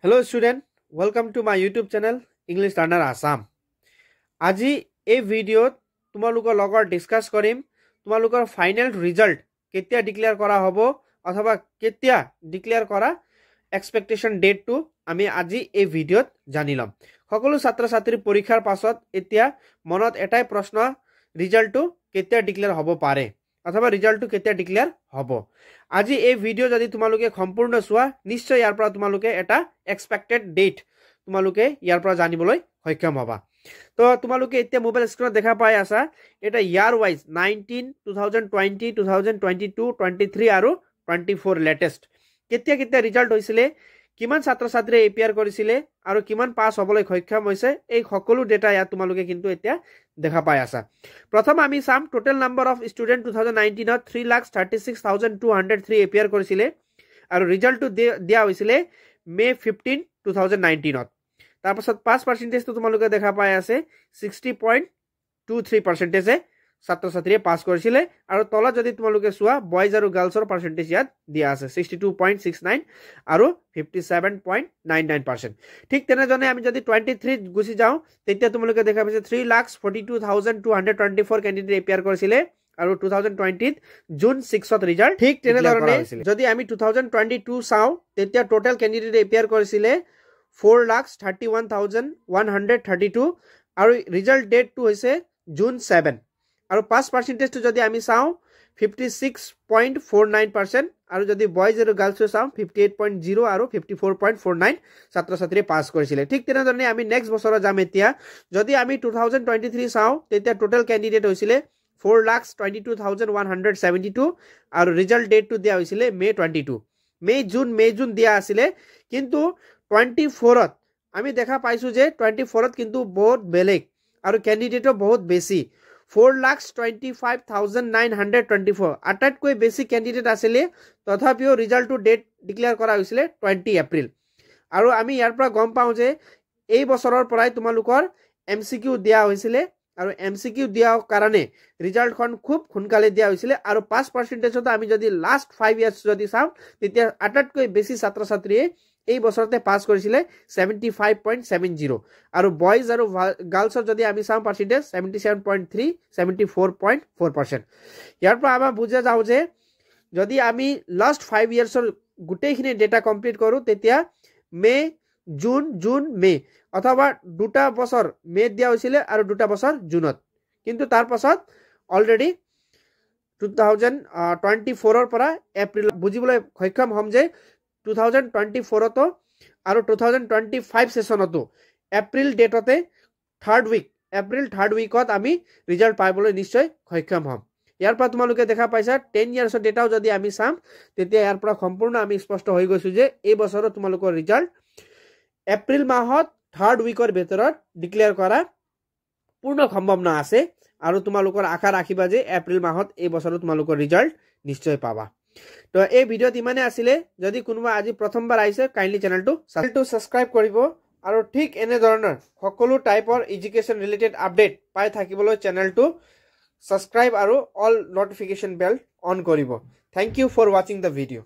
Hello student, welcome to my YouTube channel English Learner Assam. আজি এই ভিডিওত তোমালোকৰ লগত ডিসকাস কৰিম তোমালোকৰ ফাইনাল ৰিজাল্ট কেতিয়া ডিক্লেয়াৰ কৰা হ'ব অথবা কেতিয়া ডিক্লেয়াৰ কৰা এক্সপেক্টেশন ডেটটো আমি আজি এই ভিডিওত জানি লম। সকলো ছাত্ৰ ছাত্ৰী পৰীক্ষাৰ পাছত এতিয়া মনত এটাই প্ৰশ্ন ৰিজাল্টটো কেতিয়া ডিক্লেয়াৰ হ'ব পাৰে অথবা ৰিজাল্টটো কেতিয়া ডিক্লেয়াৰ হ'ব। আজি এই ভিডিও যদি তোমালোকে সম্পূৰ্ণ চোৱা নিশ্চয় ইয়াৰ পৰা তোমালোকে এটা এক্সপেক্টেড ডেট তোমালোকে ইয়াৰ পৰা জানিবলৈ সক্ষম হ'বা। তো তোমালোকে এতিয়া মোবাইল স্ক্ৰিনত দেখা পাই আছা এটা ইয়াৰ ওয়াইজ 19 2020 2022 23 আৰু 24 লেটেষ্ট কেতিয়া কেতিয়া ৰিজাল্ট হৈছিলে কিমান ছাত্ৰ ছাত্ৰীয়ে এপিয়াৰ কৰিছিলে আৰু কিমান পাস হ'বলৈ সক্ষম হৈছে এই সকলো ডেটা ইয়াত তোমালোকে কিন্তু এতিয়া দেখা পাই আছা। প্ৰথম আমি চাম total number of student 2019 to 3,36,203 appear কৰিছিলে আৰু ৰিজাল্টটো দিয়া হৈছিলে মে 15 2019 ত। তাৰ পাছত পাস পাৰ্সেন্টেজটো তোমালোকে দেখা পাই আছে 60.23% ছাত্ৰ ছাত্ৰীয়ে পাস কৰিছিলে আৰু তলত যদি তোমালোকে চোৱা বয়জ আৰু গাৰ্লছৰ পাৰ্সেন্টেজ ইয়াত দিয়া আছে 62.69 আৰু 57.99%। ঠিক তেনেধৰণে আমি যদি 23 গুছি যাওঁ তেতিয়া তোমালোকে দেখা পাইছে 3,42,224 ক্যান্ডিডেট এপিয়াৰ কৰিছিলে আৰু 2020 জুন 6 ত ৰিজাল্ট ঠিক তেনেধৰণে যদি আমি 2022 চাওঁ তেতিয়া টোটাল ক্যান্ডিডেট এপিয়াৰ কৰিছিলে 4,31,132 আৰু ৰিজাল্ট ডেটটো হৈছে জুন 7 আৰু পাস পাৰ্সেন্টেজটো যদি আমি চাওঁ 56.49% আৰু যদি বয়জ আৰু গাৰ্লছ চাওঁ 58.0 আৰু 54.49 ছাত্ৰ ছাত্ৰীয়ে পাস কৰিছিলে। ঠিক তেনেধৰণে আমি নেক্সট বছৰত যাম। এতিয়া যদি আমি 2023 চাওঁ তেতিয়া টোটাল ক্যান্ডিডেট হৈছিলে 4,22,172 আৰু ৰিজাল্ট ডেটটো দিয়া হৈছিলে মে 22 মে জুন দিয়া আছিলে কিন্তু 24 ত আমি দেখা পাইছো যে 24 ত কিন্তু বহুত বেলেগ আৰু ক্যান্ডিডেটও বহুত বেছি 4,25,924 আটাইতকৈ বেছি ক্যান্ডিডেট আছিলে তথাপিও ৰিজাল্টটো ডেট ডিক্লেয়াৰ কৰা হৈছিলে 20 এপ্ৰিল আৰু আমি ইয়াৰ পৰা গম পাওঁ যে এই বছৰৰ পৰাই তোমালোকৰ এমসিকিউ দিয়া হৈছিলে আৰু এমসিকিউ দিয়াৰ কাৰণে ৰিজাল্টখন খুব সোনকালে দিয়া হৈছিলে আৰু পাস পাৰ্সেন্টেজত আমি যদি লাষ্ট 5 ইয়াৰ্স যদি চাওঁ তেতিয়া আটাইতকৈ বেছি ছাত্ৰ ছাত্ৰীয়ে এই বছৰতে পাস কৰিছিলে 75.70 আৰু বয়জ আৰু গাৰ্লছৰ যদি আমি চাওঁ পাৰ্সেন্টেজ 77.3 74.4%। ইয়াৰ পৰা আমাৰ বুজা যাও যে যদি আমি লাষ্ট 5 ইয়াৰ্সৰ গুটেইখিনি ডেটা কমপ্লিট কৰো তেতিয়া মে জুন মে অথবা দুটা বছৰ মে দিয়া হৈছিলে আৰু দুটা বছৰ জুনত কিন্তু তাৰ পাছত অলৰেডি 2024 ৰ পৰা এপ্ৰিল বুজিবলৈ সক্ষম হ'ম যে 2024 তো আৰু 2025 সেশনতো এপ্ৰিল ডেটতে এপ্ৰিল থাৰ্ড উইকত আমি ৰিজাল্ট পাবলৈ নিশ্চয় সক্ষম হ'ম। ইয়াৰ পৰা তোমালোকে দেখা পাইছা 10 ইয়াৰ্সৰ ডেটাও যদি আমি চাম তেতিয়া ইয়াৰ পৰা সম্পূৰ্ণ আমি স্পষ্ট হৈ গৈছো যে এই বছৰত তোমালোকৰ ৰিজাল্ট এপ্ৰিল মাহত থাৰ্ড উইকৰ ভিতৰত ডিক্লেয়াৰ কৰা পূৰ্ণ সম্ভাৱনা আছে আৰু তোমালোকৰ আশা ৰাখিবা যে এপ্ৰিল মাহত এই বছৰত তোমালোকৰ ৰিজাল্ট নিশ্চয় পাবা। তো এই ভিডিওত ইমানে আছিলে যদি কোনোবা আজি প্ৰথমবাৰ আহিছে কাইন্ডলি চেনেলটো সাবস্ক্ৰাইব কৰিব আৰু ঠিক এনে ধৰণৰ সকলো টাইপৰ এডুকেশন ৰিলেটেড আপডেট পাই থাকিবলৈ চেনেলটো সাবস্ক্ৰাইব আৰু অল নোটিফিকেশন বেল অন কৰিব। Thank you for watching the video.